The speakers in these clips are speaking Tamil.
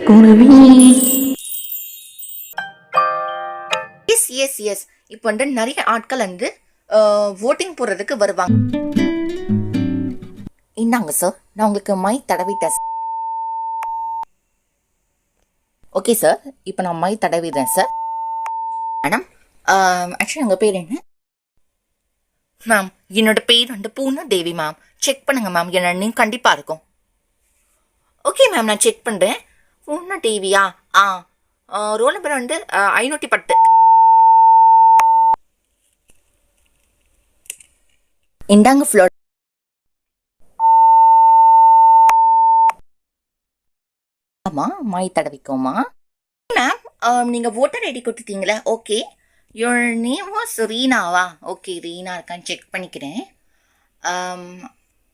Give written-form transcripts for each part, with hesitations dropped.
குருவி. எஸ் எஸ் எஸ் இப்போ வந்து நிறைய ஆட்கள் வந்து ஓட்டிங் போடுறதுக்கு வருவாங்க. இந்தாங்க சார், நான் உங்களுக்கு மை தடவிட்டேன். ஓகே சார், இப்போ நான் மை தடவிடுறேன் சார். மேடம், ஆக்சுவலி உங்கள் பேர் என்ன? மேம், என்னோட பேர் வந்து பூர்ணா தேவி மேம். செக் பண்ணுங்க மேம், என்னோட நேம் கண்டிப்பாக இருக்கும். ஓகே மேம், நான் செக் பண்ணுறேன். பூர்ணா தேவியா? ரோல் நம்பர் வந்து 510. இந்தாங்க ஃப்ளோர். ஆமா, மை தடவிக்கோமா மேம். நீங்கள் ஓட்டர் ஐடி கொடுத்துட்டீங்களா? ஓகே, யோர் நேம் வாஸ் ரீனாவா? ஓகே, ரீனா இருக்கான்னு செக் பண்ணிக்கிறேன்.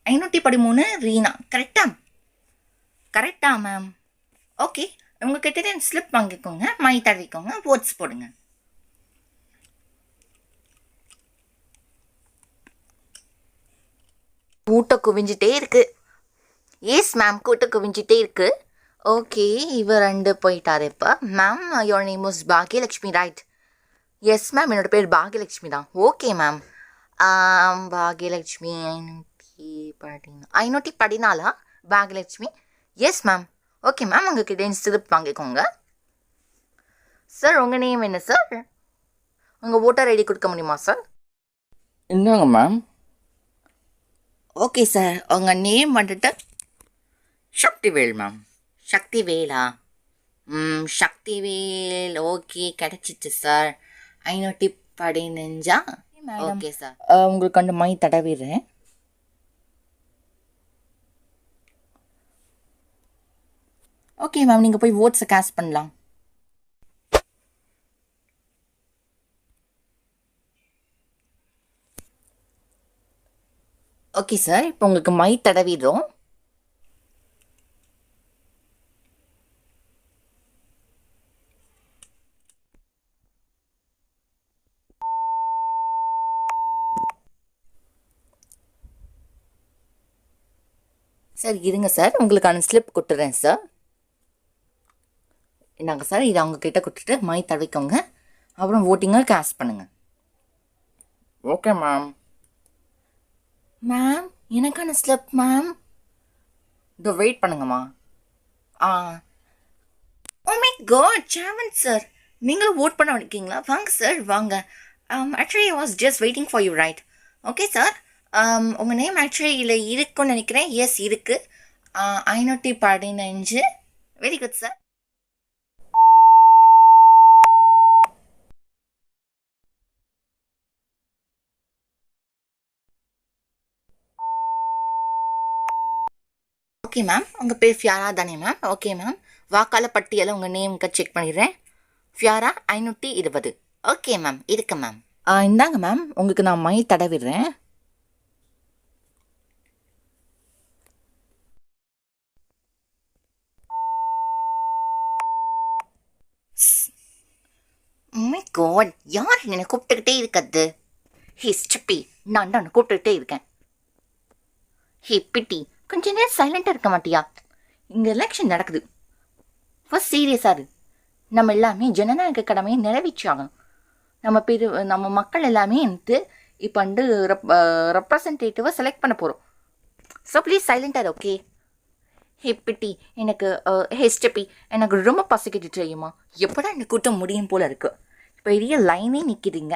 513 ரீனா கரெக்டா? கரெக்டா மேம்? ஓகே, உங்ககிட்ட ஸ்லிப் வாங்கிக்கோங்க, மை தடவிக்கோங்க, ஓட்ஸ் போடுங்க. கூட்டம் குவிஞ்சிட்டே இருக்கு. எஸ் மேம், கூட்டம் குவிஞ்சிட்டே இருக்கு. ஓகே, இவர் 2 போயிட்டாரு. இப்போ ma'am, your name was Bhagyalakshmi right? Yes ma'am, என்னோட பேர் பாக்யலக்ஷ்மி தான். Okay ma'am, Bhagyalakshmi 514 Bhagyalakshmi. S ma'am. Okay ma'am, உங்ககிட்ட ஸ்லிப் வாங்கிக்கோங்க. சார், உங்கள் நேம் என்ன சார்? உங்கள் ஓட்டர் ஐடி கொடுக்க முடியுமா சார்? இந்தாங்க மேம். ஓகே சார், உங்கள் நேம் வந்துட்டு சக்திவேல் மேம். சக்திவேலா? சக்திவேல். ஓகே, கிடச்சிச்சு சார். 515. ஓகே சார், உங்களுக்கு அந்த மை தடவிடுறேன். ஓகே மேம், நீங்கள் போய் ஓட்ஸை கேஷ் பண்ணலாம். ஓகே சார், இப்போ உங்களுக்கு மை தடவிடுறோம். சார் இருங்க சார், உங்களுக்கான ஸ்லிப் கொடுத்துட்றேன் சார். என்னங்க சார், இதை அவங்கக்கிட்ட கொடுத்துட்டு மை தடவிக்கோங்க, அப்புறம் ஓட்டிங்கை கேஷ் பண்ணுங்கள். Okay ma'am. மேம், எனக்கான ஸ்லிப் மேம். இதோ வெயிட் பண்ணுங்கம்மா. ஓ மை காட், சாமன் சார், நீங்களும் ஓட் பண்ண வந்திருக்கீங்களா? வாங்க சார், வாங்க. Actually I was just waiting for you right. Okay sir, உங்கள் நேம் ஆக்சுவலி இதில் இருக்குன்னு நினைக்கிறேன். எஸ், இருக்குது. 515. Very good sir. Okay ma'am, உங்கள் பேர் ஃபியாரா தானே மேம்? ஓகே மேம், வாக்காளர் பட்டியலை உங்கள் நேமுக்கு செக் பண்ணிடுறேன். ஃபியாரா 520. ஓகே மேம், இருக்கு மேம். இந்தாங்க மேம், உங்களுக்கு நான் மை தடவிடுறேன். மை காட், யார் என்னை கூப்பிட்டுக்கிட்டே இருக்கிறது? ஹே ஸ்டப்பி, நான் தான் கூப்பிட்டுக்கிட்டே இருக்கேன். ஹே பிட்டி, கொஞ்ச நேரம் சைலண்டாக இருக்க மாட்டியா? இங்கே எலெக்ஷன் நடக்குது, ஃபர்ஸ்ட் சீரியஸாக இரு. நம்ம எல்லாமே ஜனநாயக கடமையை நிறைவேற்றியாகணும். நம்ம மக்கள் எல்லாமே வந்து இப்போ வந்து ரெப்ரசன்டேட்டிவை செலக்ட் பண்ண போகிறோம். ஸோ ப்ளீஸ் சைலண்டாக, ஓகே? ஹே பிட்டி, எனக்கு ஹே ஸ்டெப்பி, எனக்கு ரொம்ப பசிக்கிட்டு தெரியுமா? எப்படா இந்த கூட்டம் முடியும் போல் இருக்குது. பெரிய லைனே நிற்கிதுங்க.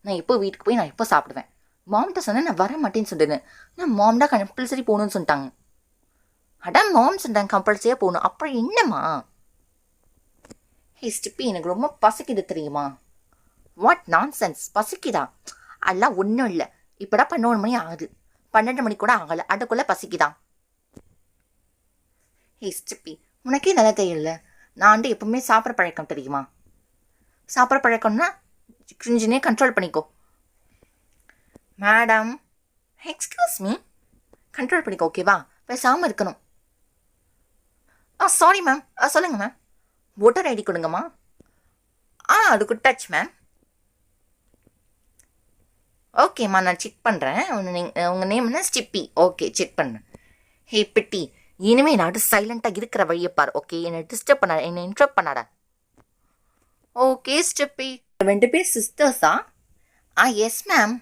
நான் எப்போ வீட்டுக்கு போய் நான் எப்போ சாப்பிடுவேன்? மாம்கிட்ட சொன்னேன் நான் வர மாட்டேன்னு சொல்லிடுன்னு. நான் மாம்டா கம்பல்சரி போகணுன்னு சொல்லிட்டாங்க. மாம் சொல்லிட்டாங்க கம்பல்சரியாக போகணும். அப்புறம் என்னம்மா? ஹே ஸ்டெப்பி, எனக்கு ரொம்ப பசிக்குது தெரியுமா? வாட் நான்சென்ஸ், பசிக்குதா? அதெல்லாம் ஒன்றும் இல்லை. இப்போடா 11 மணி ஆகுது, 12 மணி கூட ஆகலை, அதுக்குள்ளே பசிக்குதான். ஹே ஸ்டெப்பி, உனக்கே நல்லா தெரியல. நான் வந்து எப்பவுமே சாப்பிட்ற பழக்கம் தெரியுமா? சாப்பிட்ற பழக்கம்னா கொஞ்சனே கண்ட்ரோல் பண்ணிக்கோ. மேடம், எக்ஸ்கியூஸ் மீ, கண்ட்ரோல் பண்ணிக்கோ, ஓகேவா? பேசாமல் இருக்கணும். Sorry ma'am. சொல்லுங்கள் மேம். ஓட்டர் ஐடி கொடுங்கம்மா. அது கொடுத்தாச்சு மேம். ஓகேம்மா, நான் செக் பண்ணுறேன். உங்கள் நேம் என்ன? ஸ்டிப்பி. ஓகே, செக் பண்ணுறேன். ஹே பிட்டி, இனிமே நான் சைலண்டாக இருக்கிற வழியை பார். ஓகே, என்னை டிஸ்டர்ப் பண்ணாட, என்னை இன்ட்ரப்ட் பண்ணாட. Okay Steffi. 2 பேர் சிஸ்டர்ஸா? Yes ma'am.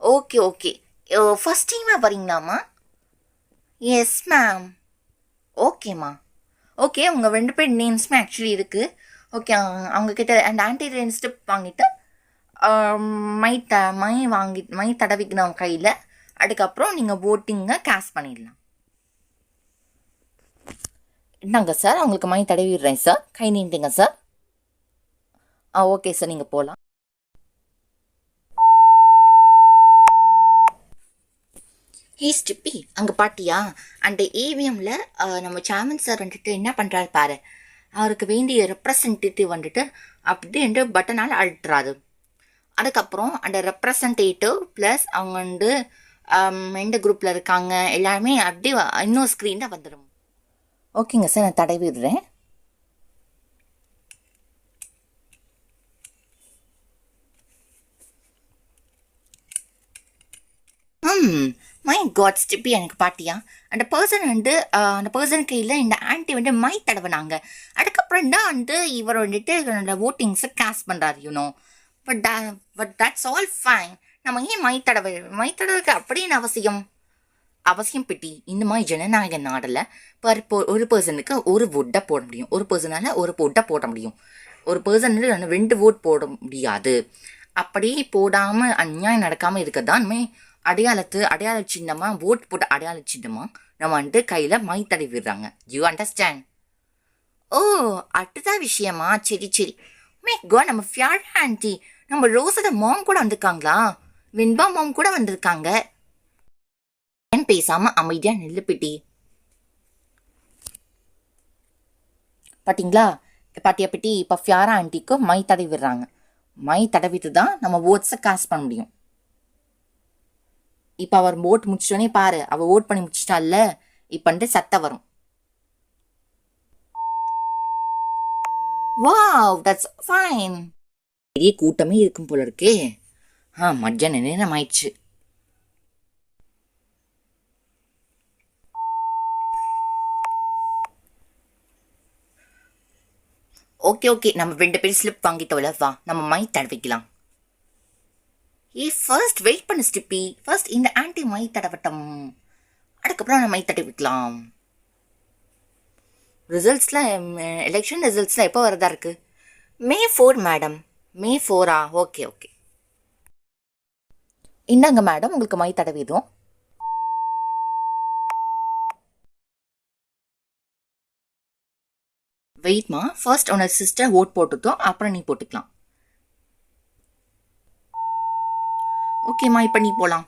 Okay okay. First டைமாக வரீங்களாம்மா? Yes ma'am. ஓகேம்மா. ஓகே, உங்கள் 2 பேர் நேம்ஸுமே ஆக்சுவலி இருக்குது. ஓகே, அவங்கக்கிட்ட அந்த ஆன்டி ரெயின் ஸ்டெப் வாங்கிட்டு மை தடவிக்கணும் கையில். அதுக்கப்புறம் நீங்கள் ஓட்டிங்கை கேஷ் பண்ணிடலாம். என்னங்க சார், உங்களுக்கு மை தடவிடுறேன் சார். கை நீட்டுங்க சார். ஓகே சார், நீங்கள் போகலாம். ஹே ஸ்டிப்பி, அங்கே பாட்டியா அந்த ஏவிஎம்மில் நம்ம சேர்மன் சார் வந்துட்டு என்ன பண்ணுறாரு பாரு. அவருக்கு வேண்டிய ரெப்ரசன்டேட்டிவ் வந்துட்டு அப்படின்ட்டு பட்டனால் அழுத்துறாரு. அதுக்கப்புறம் அந்த ரெப்ரசன்டேட்டிவ் ப்ளஸ் அவங்க வந்து எந்த குரூப்பில் இருக்காங்க எல்லாருமே அப்படியே இன்னொரு ஸ்க்ரீனில் வந்துடும். ஓகேங்க சார், நான் தடவிடுறேன். மை காட் ஸ்டிப்பி, எனக்கு பாட்டியா அந்த பர்சன் வந்து அந்த பர்சன் கையில் இந்த ஆன்ட்டி வந்து மை தடவினாங்க. அதுக்கப்புறம் தான் வந்து இவர் வந்துட்டு அந்த ஓட்டிங்ஸை கேஷ் பண்ணுறாரு you know. But that's all fine. நம்ம ஏன் மை தடவைக்கு அப்படின்னு அவசியம் பெட்டி. இந்த மாதிரி ஜனநாயக நாடில் ஒரு பர்சனுக்கு ஒரு வோட்டை போட முடியும், ஒரு பர்சனால் ஒரு வோட்டை போட முடியும், ஒரு பர்சனுக்கு 2 வோட் போட முடியாது. அப்படி போடாமல் அநியாயம் நடக்காமல் இருக்க தான் அடையாள சின்னமாக ஓட் போட்ட அடையாள சின்னமாக நம்ம வந்துட்டு கையில் மை தடவி விடுறாங்க. You understand? ஓ, அதுதான் விஷயமா? சரி சரி. நம்ம ஃபியார் ஆன்ட்டி, நம்ம ரோஸோட மாம் கூட வந்திருக்காங்களா? வெண்பா மாம் கூட வந்திருக்காங்க. ஏன் பேசாமல் அமைதியாக நில்லுப்பிட்டி. பார்த்தீங்களா பாட்டியா பிட்டி, இப்போ ஃபியாரா ஆன்ட்டிக்கு மை தடவி விடுறாங்க. மை தடவிட்டு தான் நம்ம ஓட்ஸை காசு பண்ண முடியும். இப்போ அவர் ஓட் முடிச்சிட்டோன்னே பாரு, அவள் ஓட் பண்ணி முடிச்சிட்டால, இப்போ வந்து சத்தம் வரும். Wow, that's fine. பெரிய கூட்டமே இருக்கும் போல இருக்கே. மத்தியான நேரம் ஆயிடுச்சு. ஓகே, நம்ம 2 பேர் ஸ்லிப் வாங்கிட்டோம்ல, வா நம்ம மை தடவிக்கலாம். ஃபர்ஸ்ட் வெயிட் பண்ணு ஸ்டிப்பி. ஃபர்ஸ்ட் இந்த ஆன்ட்டி மை தடவட்டம், அதுக்கப்புறம் நம்ம மை தடவிக்கலாம். எலெக்ஷன் ரிசல்ட்ஸில் எப்போ வரதா இருக்கு? May 4 madam. May 4 okay. இந்தாங்க மேடம், உங்களுக்கு மை தடவிடுறோம். வெயிட்மா, ஃபர்ஸ்ட் உன்னோட சிஸ்டர் ஓட் போட்டுட்டோம், அப்புறம் நீ போட்டுக்கலாம். ஓகேம்மா, இப்போ நீ போகலாம்.